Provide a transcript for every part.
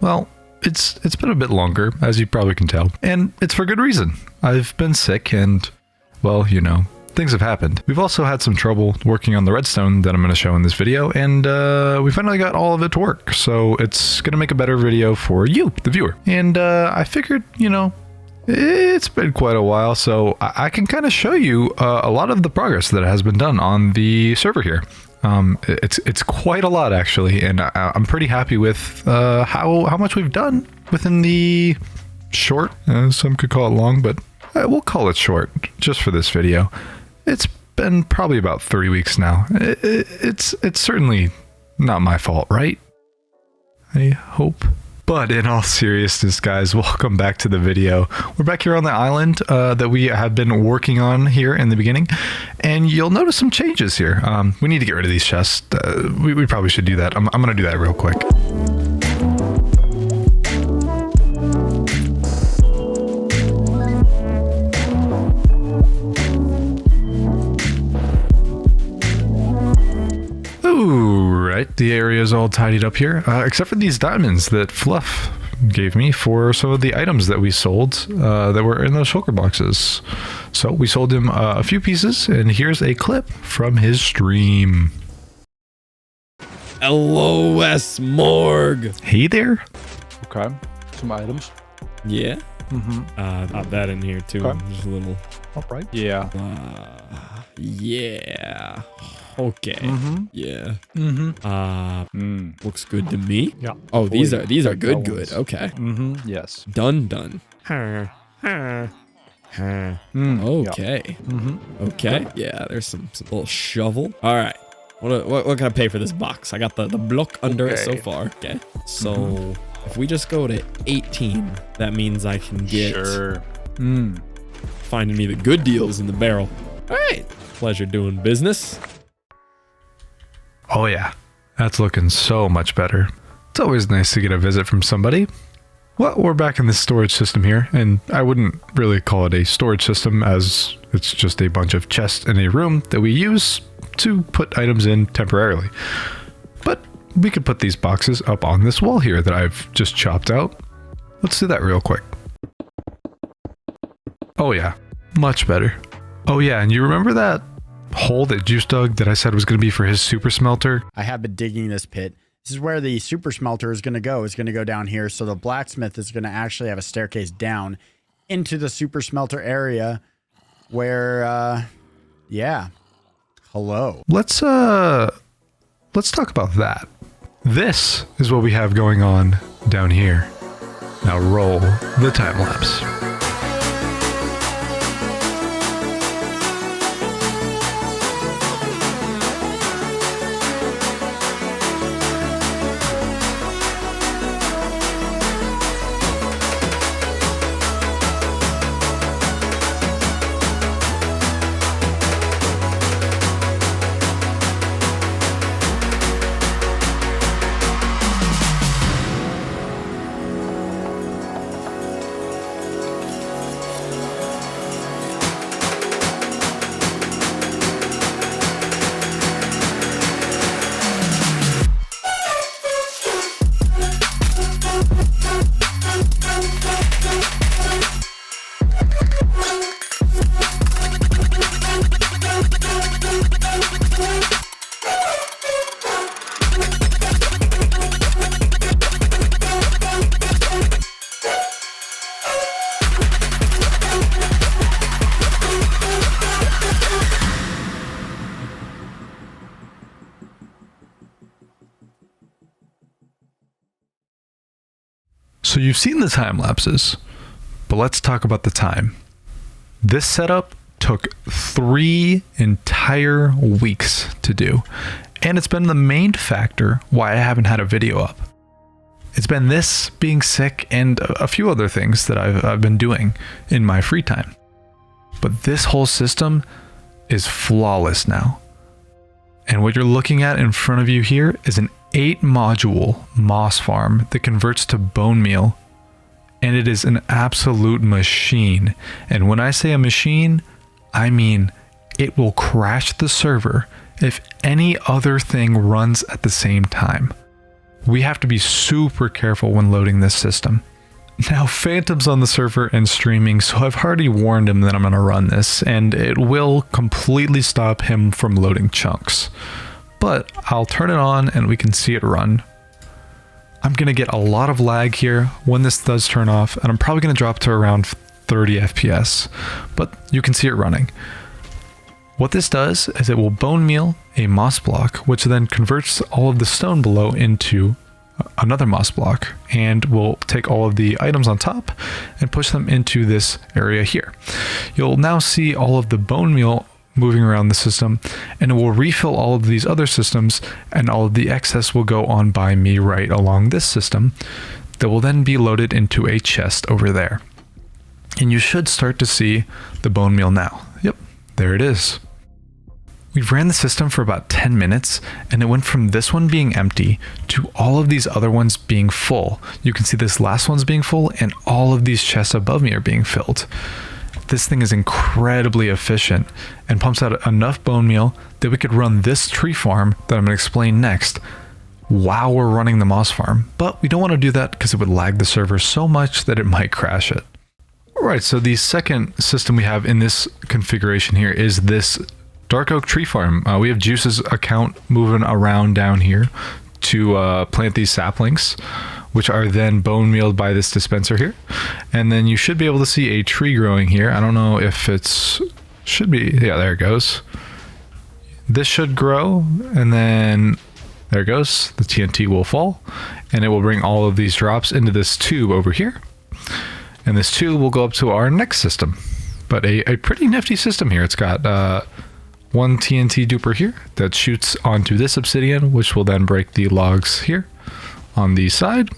Well, it's been a bit longer, as you probably can tell, and it's for good reason. I've been sick and, well, you know, things have happened. We've also had some trouble working on the redstone that I'm going to show in this video, and we finally got all of it to work, so it's going to make a better video for you, the viewer. And I figured, you know, it's been quite a while, so I can kind of show you a lot of the progress that has been done on the server here. It's quite a lot, actually, and I'm pretty happy with how much we've done within the short, some could call it long, but we'll call it short just for this video. It's been probably about 3 weeks now. It's certainly not my fault, right? I hope. But in all seriousness, guys, welcome back to the video. We're back here on the island that we have been working on here in the beginning, and you'll notice some changes here. We need to get rid of these chests. We probably should do that. I'm going to do that real quick. Right, the area is all tidied up here, except for these diamonds that Fluff gave me for some of the items that we sold that were in those shulker boxes. So we sold him a few pieces, and here's a clip from his stream. Hello, wesmorg. Hey there. Okay, some items. Yeah. Got that in here too. Okay. Just a little. All right. Yeah. Yeah. Okay. Yeah. Looks good to me. Yeah. Oh, these are good. Good. Okay. Yes. Done. Okay. Okay. Yeah. There's some little shovel. All right. What can I pay for this box? I got the block under it so far. Okay. So if we just go to 18, that means I can get finding me the good deals in the barrel. All right. Pleasure doing business. Oh yeah, that's looking so much better. It's always nice to get a visit from somebody. Well, we're back in this storage system here, and I wouldn't really call it a storage system, as it's just a bunch of chests in a room that we use to put items in temporarily. But we could put these boxes up on this wall here that I've just chopped out. Let's do that real quick. Oh yeah, much better. Oh yeah, and you remember that hole that Juice dug that I said was going to be for his super smelter? I have been digging this pit. This is where the super smelter is going to go. It's going to go down here. So the blacksmith is going to actually have a staircase down into the super smelter area where, yeah. Hello. Let's talk about that. This is what we have going on down here. Now roll the time lapse. So you've seen the time lapses, but let's talk about the time. This setup took 3 entire weeks to do, and it's been the main factor why I haven't had a video up. It's been this, being sick, and a few other things that I've been doing in my free time. But this whole system is flawless now. And what you're looking at in front of you here is an 8-module moss farm that converts to bone meal. And it is an absolute machine. And when I say a machine, I mean it will crash the server if any other thing runs at the same time. we have to be super careful when loading this system. Now, Phantom's on the server and streaming, so I've already warned him that I'm going to run this, and it will completely stop him from loading chunks. But I'll turn it on and we can see it run. I'm going to get a lot of lag here when this does turn off, and I'm probably going to drop to around 30 FPS, but you can see it running. What this does is it will bone meal a moss block, which then converts all of the stone below into another moss block, and will take all of the items on top and push them into this area here. You'll now see all of the bone meal moving around the system, and it will refill all of these other systems, and all of the excess will go on by me right along this system that will then be loaded into a chest over there. And you should start to see the bone meal now. Yep, there it is. We ran the system for about 10 minutes, and it went from this one being empty to all of these other ones being full. You can see this last one's being full, and all of these chests above me are being filled. This thing is incredibly efficient and pumps out enough bone meal that we could run this tree farm that I'm going to explain next while we're running the moss farm. But we don't want to do that because it would lag the server so much that it might crash it. Alright, so the second system we have in this configuration here is this Dark Oak Tree Farm. We have Juice's account moving around down here to plant these saplings, which are then bone mealed by this dispenser here. And then you should be able to see a tree growing here. I don't know if should be, yeah, there it goes. This should grow, and then there it goes. The TNT will fall, and it will bring all of these drops into this tube over here. And this tube will go up to our next system. But a pretty nifty system here. It's got one TNT duper here that shoots onto this obsidian, which will then break the logs here on the side.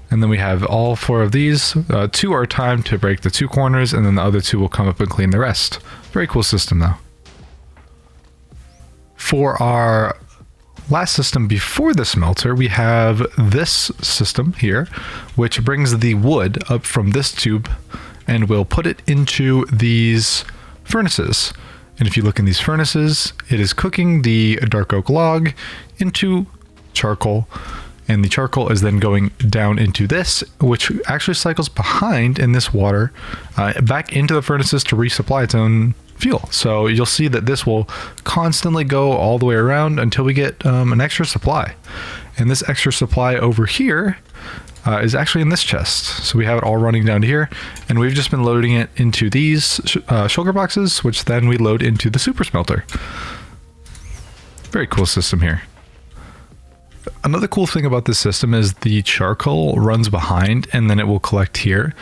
And then we have all 4 of these. 2 are timed to break the 2 corners, and then the other 2 will come up and clean the rest. Very cool system though. For our last system before the smelter, we have this system here, which brings the wood up from this tube, and we'll put it into these furnaces. And if you look in these furnaces, it is cooking the dark oak log into charcoal, and the charcoal is then going down into this, which actually cycles behind in this water back into the furnaces to resupply its own fuel. So you'll see that this will constantly go all the way around until we get an extra supply. And this extra supply over here is actually in this chest. So we have it all running down to here, and we've just been loading it into these shulker boxes, which then we load into the super smelter. Very cool system here. Another cool thing about this system is the charcoal runs behind, and then it will collect here.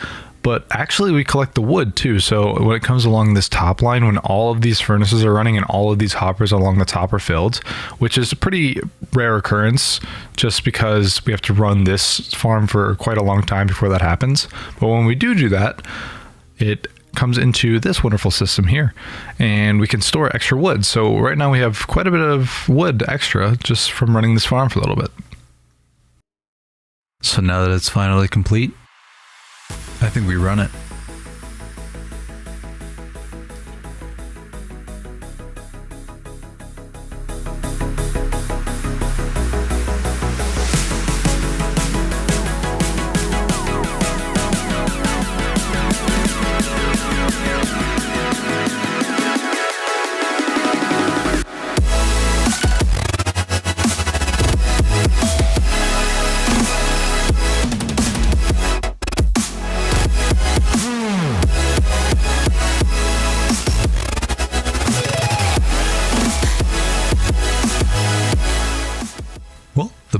But actually we collect the wood too. So when it comes along this top line, when all of these furnaces are running and all of these hoppers along the top are filled, which is a pretty rare occurrence just because we have to run this farm for quite a long time before that happens. But when we do that, it comes into this wonderful system here, and we can store extra wood. So right now we have quite a bit of wood extra just from running this farm for a little bit. So now that it's finally complete, I think we run it.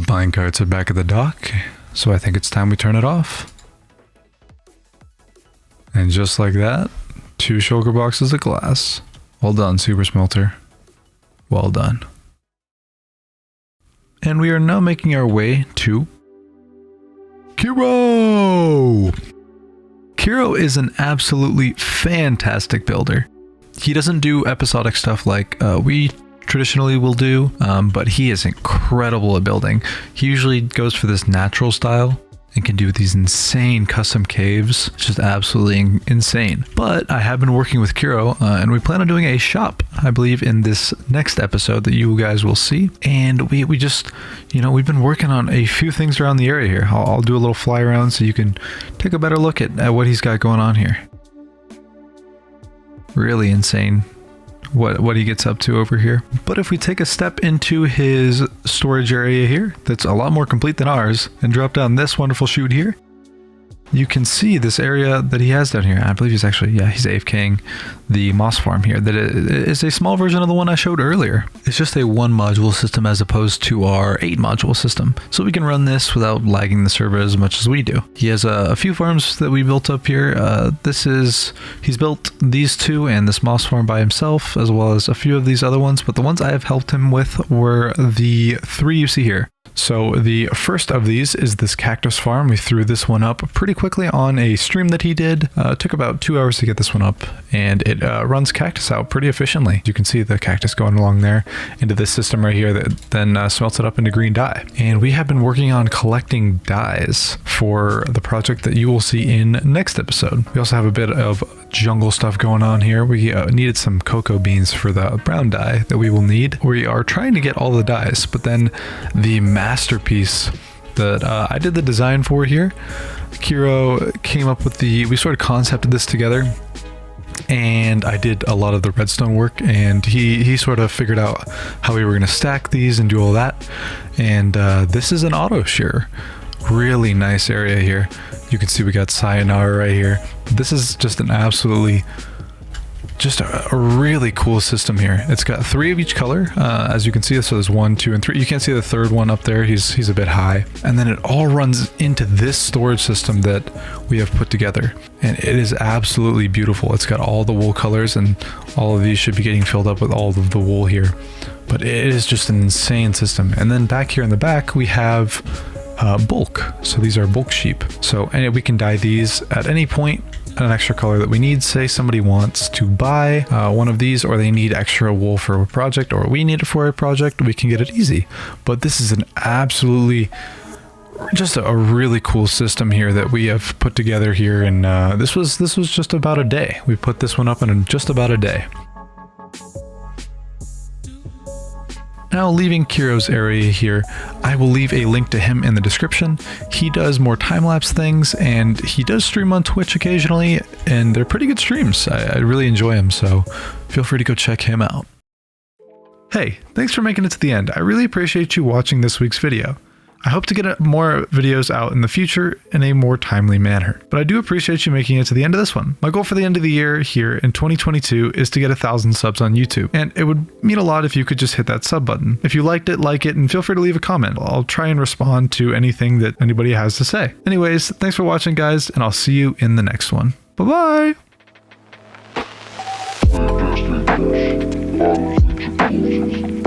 Mine carts are back at the dock, so I think it's time we turn it off. And just like that, 2 shulker boxes of glass. Well done, Super Smelter. Well done. And we are now making our way to Kiro! Kiro is an absolutely fantastic builder. He doesn't do episodic stuff like we traditionally will do, but he is incredible at building. He usually goes for this natural style, and can do these insane custom caves. It's just absolutely insane. But I have been working with Kiro, and we plan on doing a shop, I believe, in this next episode that you guys will see. And we just, we've been working on a few things around the area here. I'll do a little fly around so you can take a better look at what he's got going on here. Really insane what he gets up to over here. But if we take a step into his storage area here, that's a lot more complete than ours, and drop down this wonderful chute here, you can see this area that he has down here. I believe he's actually, he's AFKing the moss farm here. That is a small version of the one I showed earlier. It's just a 1 module system as opposed to our 8 module system. So we can run this without lagging the server as much as we do. He has a few farms that we built up here. He's built these 2 and this moss farm by himself, as well as a few of these other ones. But the ones I have helped him with were the 3 you see here. So the first of these is this cactus farm. We threw this one up pretty quickly on a stream that he did. It took about 2 hours to get this one up, and it runs cactus out pretty efficiently. You can see the cactus going along there into this system right here that then smelts it up into green dye. And we have been working on collecting dyes for the project that you will see in next episode. We also have a bit of jungle stuff going on here. We needed some cocoa beans for the brown dye that we will need. We are trying to get all the dyes, but then the masterpiece that I did the design for here, Kiro came up with we sort of concepted this together, and I did a lot of the redstone work, and he sort of figured out how we were going to stack these and do all that. And this is an auto shear. Really nice area here. You can see we got sayonara right here. This is just an absolutely a really cool system here. It's got 3 of each color, as you can see. So there's 1, 2, and 3. You can't see the third one up there. He's a bit high. And then it all runs into this storage system that we have put together. And it is absolutely beautiful. It's got all the wool colors, and all of these should be getting filled up with all of the wool here. But it is just an insane system. And then back here in the back, we have bulk. So these are bulk sheep. So we can dye these at any point, an extra color that we need. Say somebody wants to buy one of these, or they need extra wool for a project, or we need it for a project, we can get it easy. But this is an absolutely just a really cool system here that we have put together here, and this was just about a day. We put this one up in just about a day. Now, leaving Kiro's area here, I will leave a link to him in the description. He does more time-lapse things, and he does stream on Twitch occasionally, and they're pretty good streams. I really enjoy them, so feel free to go check him out. Hey, thanks for making it to the end. I really appreciate you watching this week's video. I hope to get more videos out in the future in a more timely manner, but I do appreciate you making it to the end of this one. My goal for the end of the year here in 2022 is to get 1,000 subs on YouTube, and it would mean a lot if you could just hit that sub button. If you liked it, like it, and feel free to leave a comment. I'll try and respond to anything that anybody has to say. Anyways, thanks for watching, guys, and I'll see you in the next one. Bye-bye! We're just a fish,